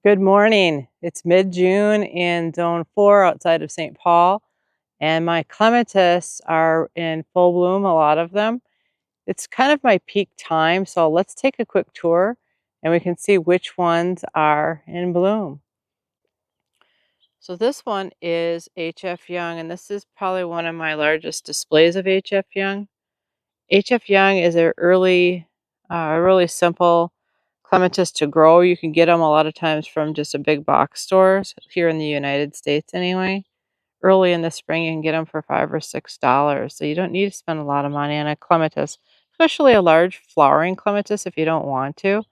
Good morning. It's mid-June in Zone 4 outside of St. Paul, and my clematis are in full bloom, a lot of them. It's kind of my peak time, so let's take a quick tour and we can see which ones are in bloom. So this one is HF Young, and this is probably one of my largest displays of HF Young. HF Young is a really simple clematis to grow. You can get them a lot of times from just a big box stores here in the United States anyway. Early in the spring, you can get them for $5 or $6. So you don't need to spend a lot of money on a clematis, especially a large flowering clematis if you don't want to.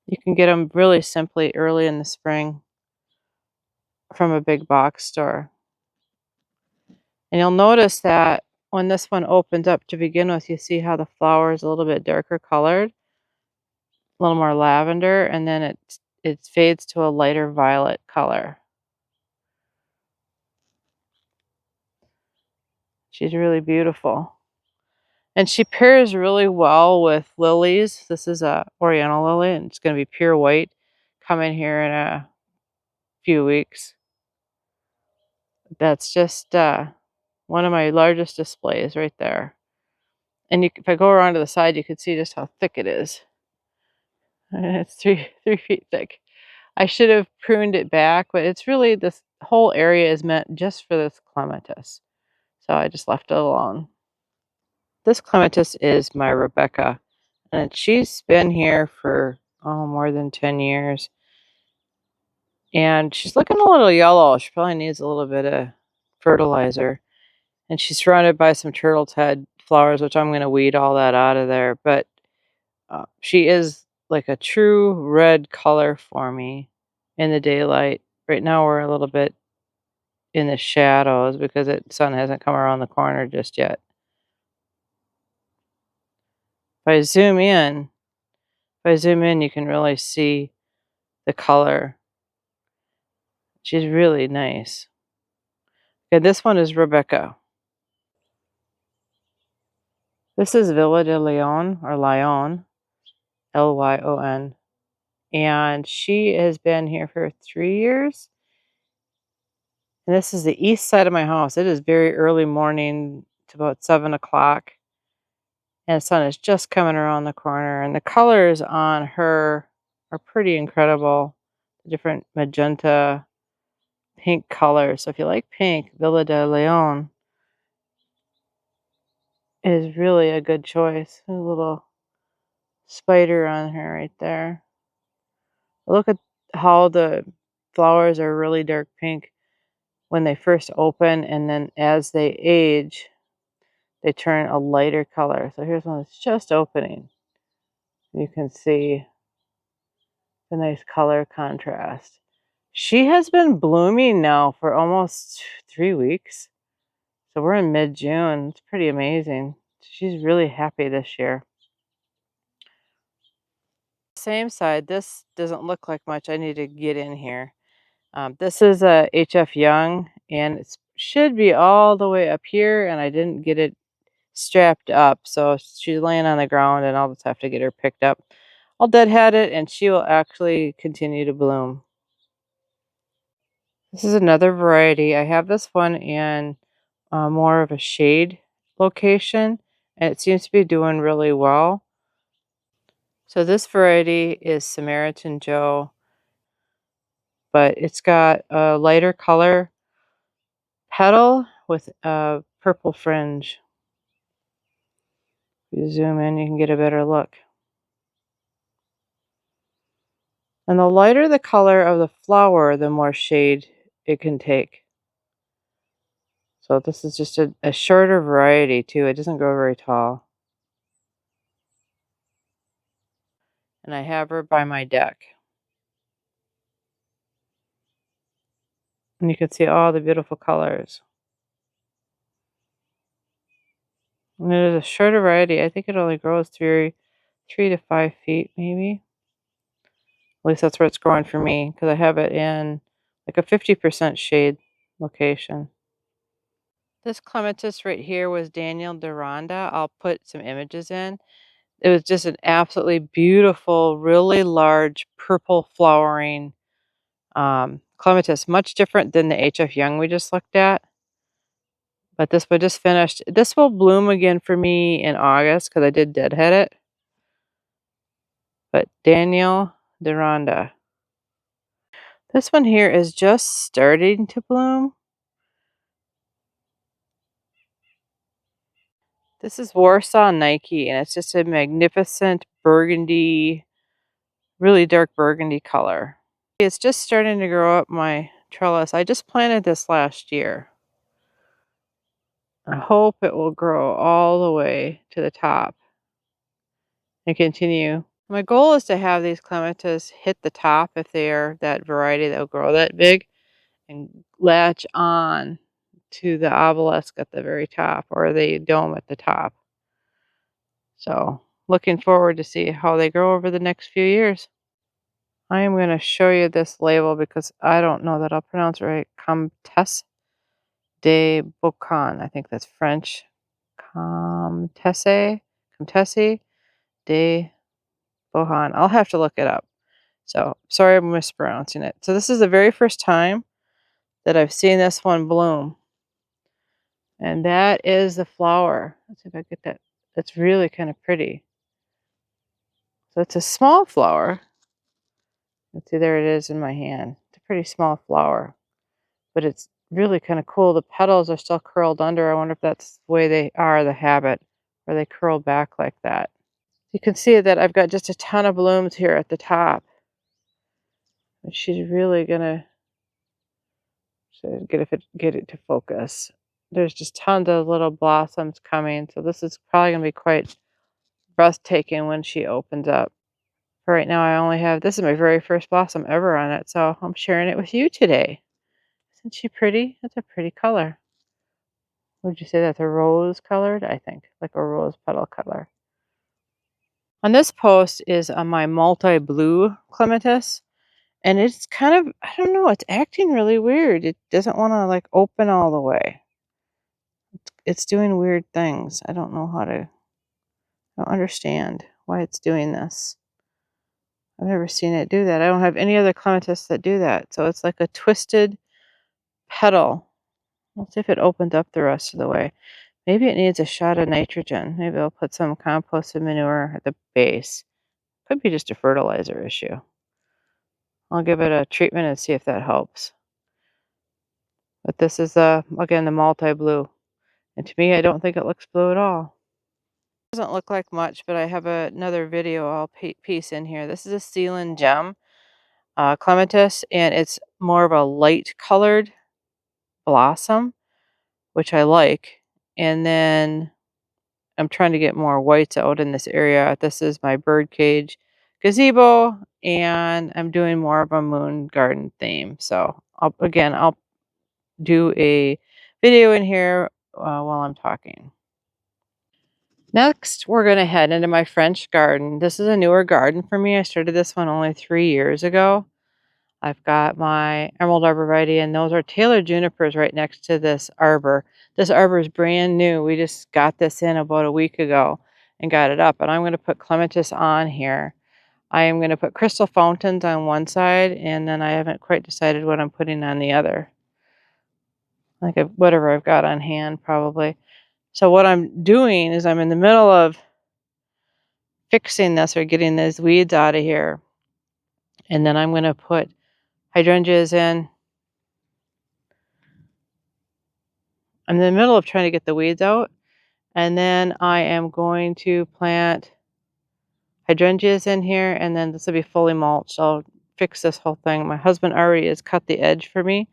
You can get them really simply early in the spring from a big box store. And you'll notice that when this one opens up to begin with, you see how the flower is a little bit darker colored, a little more lavender, and then it fades to a lighter violet color. She's really beautiful. And she pairs really well with lilies. This is a oriental lily, and it's going to be pure white coming here in a few weeks. That's just one of my largest displays right there. And if I go around to the side, you can see just how thick it is. And it's three feet thick. I should have pruned it back, but it's really this whole area is meant just for this clematis. So I just left it alone. This clematis is my Rebecca, and she's been here for more than 10 years. And she's looking a little yellow. She probably needs a little bit of fertilizer. And she's surrounded by some turtle's head flowers, which I'm going to weed all that out of there. But she is like a true red color for me in the daylight. Right now we're a little bit in the shadows because the sun hasn't come around the corner just yet. If I zoom in, you can really see the color. She's really nice. Okay, this one is Rebecca. This is Villa de Leon, or Lyon, Lyon. And she has been here for 3 years. And this is the east side of my house. It is very early morning. It's about 7 o'clock. And the sun is just coming around the corner. And the colors on her are pretty incredible. The different magenta, pink colors. So if you like pink, Villa de Leon is really a good choice. A little spider on her right there. Look at how the flowers are really dark pink when they first open, and then as they age, they turn a lighter color. So here's one that's just opening. You can see the nice color contrast. She has been blooming now for almost 3 weeks. So we're in mid-June. It's pretty amazing. She's really happy this year. Same side. This doesn't look like much. I need to get in here. This is a HF Young, and it should be all the way up here, and I didn't get it strapped up, so she's laying on the ground, and I'll just have to get her picked up. I'll deadhead it, and she will actually continue to bloom. This is another variety. I have this one in more of a shade location, and it seems to be doing really well. So this variety is Samaritan Joe, but it's got a lighter color petal with a purple fringe. If you zoom in, you can get a better look. And the lighter the color of the flower, the more shade it can take. So this is just a shorter variety too. It doesn't grow very tall. And I have her by my deck. And you can see all the beautiful colors. And it is a shorter variety. I think it only grows 3 to 5 feet maybe. At least that's where it's growing for me, because I have it in like a 50% shade location. This clematis right here was Daniel Deronda. I'll put some images in. It was just an absolutely beautiful, really large purple flowering clematis, much different than the HF Young we just looked at. But this one just finished. This will bloom again for me in August because I did deadhead it. But Daniel Deronda. This one here is just starting to bloom. This is Warsaw Nike, and it's just a magnificent burgundy, really dark burgundy color. It's just starting to grow up my trellis. I just planted this last year. I hope it will grow all the way to the top and continue. My goal is to have these clematis hit the top if they are that variety that will grow that big and latch on to the obelisk at the very top or the dome at the top. So looking forward to see how they grow over the next few years. I am going to show you this label because I don't know that I'll pronounce it right. Comtesse de Bocon. I think that's French. Comtesse de Bohan. I'll have to look it up. So sorry I'm mispronouncing it. So this is the very first time that I've seen this one bloom. And that is the flower. Let's see if I get that. That's really kind of pretty. So it's a small flower. Let's see, there it is in my hand. It's a pretty small flower, but it's really kind of cool. The petals are still curled under. I wonder if that's the way they are, the habit, where they curl back like that. You can see that I've got just a ton of blooms here at the top. And she's really gonna get it to focus. There's just tons of little blossoms coming, so this is probably gonna be quite breathtaking when she opens up. For right now, I only have this is my very first blossom ever on it, so I'm sharing it with you today. Isn't she pretty? That's a pretty color. Would you say that's a rose colored? I think like a rose petal color. On this post is my multi-blue clematis. And it's kind of, I don't know, it's acting really weird. It doesn't want to like open all the way. It's doing weird things. I don't know I don't understand why it's doing this. I've never seen it do that. I don't have any other clematis that do that. So it's like a twisted petal. Let's see if it opens up the rest of the way. Maybe it needs a shot of nitrogen. Maybe I'll put some composted manure at the base. Could be just a fertilizer issue. I'll give it a treatment and see if that helps. But this is, again, the multi-blue. And to me, I don't think it looks blue at all. It doesn't look like much, but I have another video I'll piece in here. This is a Sealand Gem clematis, and it's more of a light colored blossom, which I like. And then I'm trying to get more whites out in this area. This is my birdcage gazebo, and I'm doing more of a moon garden theme. So I'll do a video in here while I'm talking. Next, we're going to head into my French garden. This is a newer garden for me. I started this one only 3 years ago. I've got my emerald arborvitae, and those are tailored junipers right next to this arbor. This arbor is brand new. We just got this in about a week ago and got it up. And I'm going to put clematis on here. I am going to put crystal fountains on one side, and then I haven't quite decided what I'm putting on the other. Like whatever I've got on hand, probably. So what I'm doing is I'm in the middle of fixing this or getting these weeds out of here. And then I'm going to put hydrangeas in. I'm in the middle of trying to get the weeds out. And then I am going to plant hydrangeas in here. And then this will be fully mulched. I'll fix this whole thing. My husband already has cut the edge for me.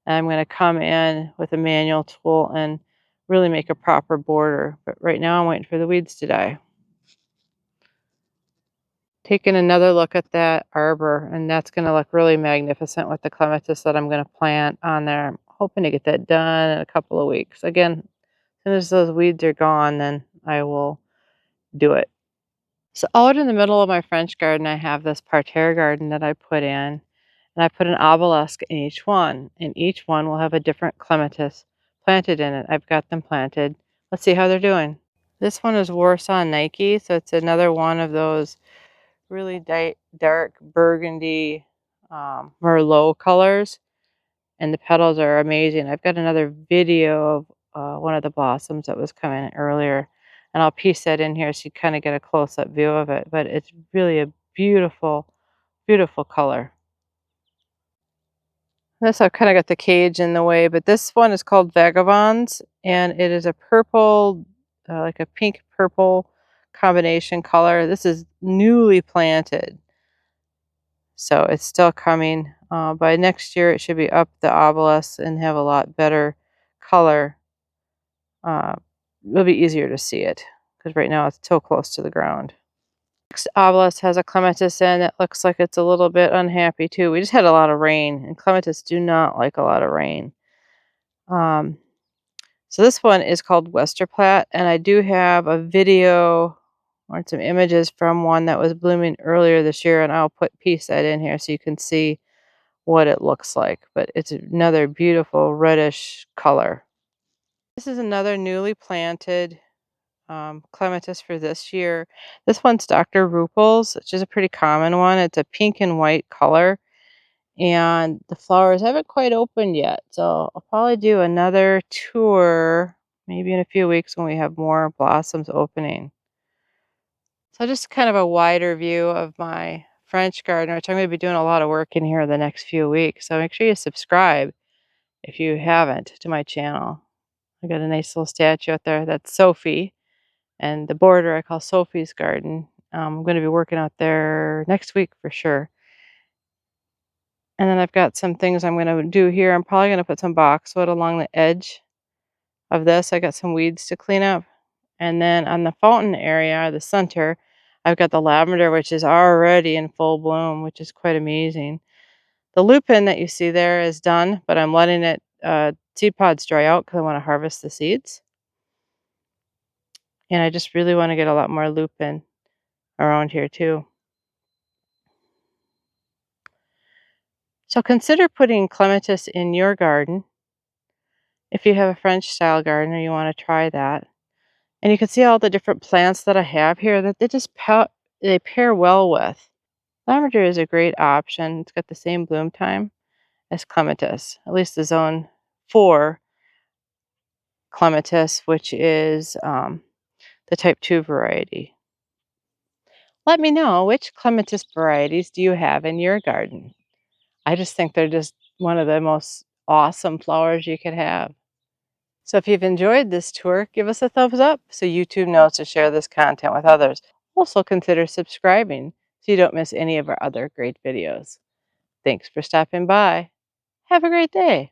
And I'm going to come in with a manual tool and really make a proper border. But right now I'm waiting for the weeds to die. Taking another look at that arbor, and that's going to look really magnificent with the clematis that I'm going to plant on there. I'm hoping to get that done in a couple of weeks. Again, as soon as those weeds are gone, then I will do it. So out in the middle of my French garden, I have this parterre garden that I put in, and I put an obelisk in each one, and each one will have a different clematis planted in it. I've got them planted. Let's see how they're doing. This one is Warsaw Nike, so it's another one of those really dark burgundy Merlot colors, and the petals are amazing. I've got another video of one of the blossoms that was coming earlier, and I'll piece that in here so you kind of get a close-up view of it, but it's really a beautiful, beautiful color. This I've kind of got the cage in the way, but this one is called Vagabonds, and it is a purple, like a pink purple combination color. This is newly planted, so it's still coming. By next year, it should be up the obelisk and have a lot better color. Uh, it'll be easier to see it because right now it's so close to the ground. Next obelisk has a clematis in. It looks like it's a little bit unhappy too. We just had a lot of rain, and clematis do not like a lot of rain. Um, so this one is called Westerplatte, and I do have a video or some images from one that was blooming earlier this year, and I'll piece that in here so you can see what it looks like. But it's another beautiful reddish color. This is another newly planted clematis for this year. This one's Dr. Rupel's, which is a pretty common one. It's a pink and white color, and the flowers haven't quite opened yet. So I'll probably do another tour maybe in a few weeks when we have more blossoms opening. So just kind of a wider view of my French garden, which I'm going to be doing a lot of work in here the next few weeks. So make sure you subscribe if you haven't to my channel. I got a nice little statue out there. That's Sophie. And the border I call Sophie's garden. I'm going to be working out there next week for sure. And then I've got some things I'm going to do here. I'm probably going to put some boxwood along the edge of this. I got some weeds to clean up. And then on the fountain area, the center, I've got the lavender, which is already in full bloom, which is quite amazing. The lupin that you see there is done, but I'm letting it seed pods dry out because I want to harvest the seeds. And I just really want to get a lot more lupin around here too. So consider putting clematis in your garden if you have a French style garden or you want to try that. And you can see all the different plants that I have here that they pair well with. Lavender is a great option. It's got the same bloom time as clematis, at least the zone 4 clematis, which is the type 2 variety. Let me know, which clematis varieties do you have in your garden? I just think they're just one of the most awesome flowers you could have. So if you've enjoyed this tour, give us a thumbs up so YouTube knows to share this content with others. Also consider subscribing so you don't miss any of our other great videos. Thanks for stopping by. Have a great day.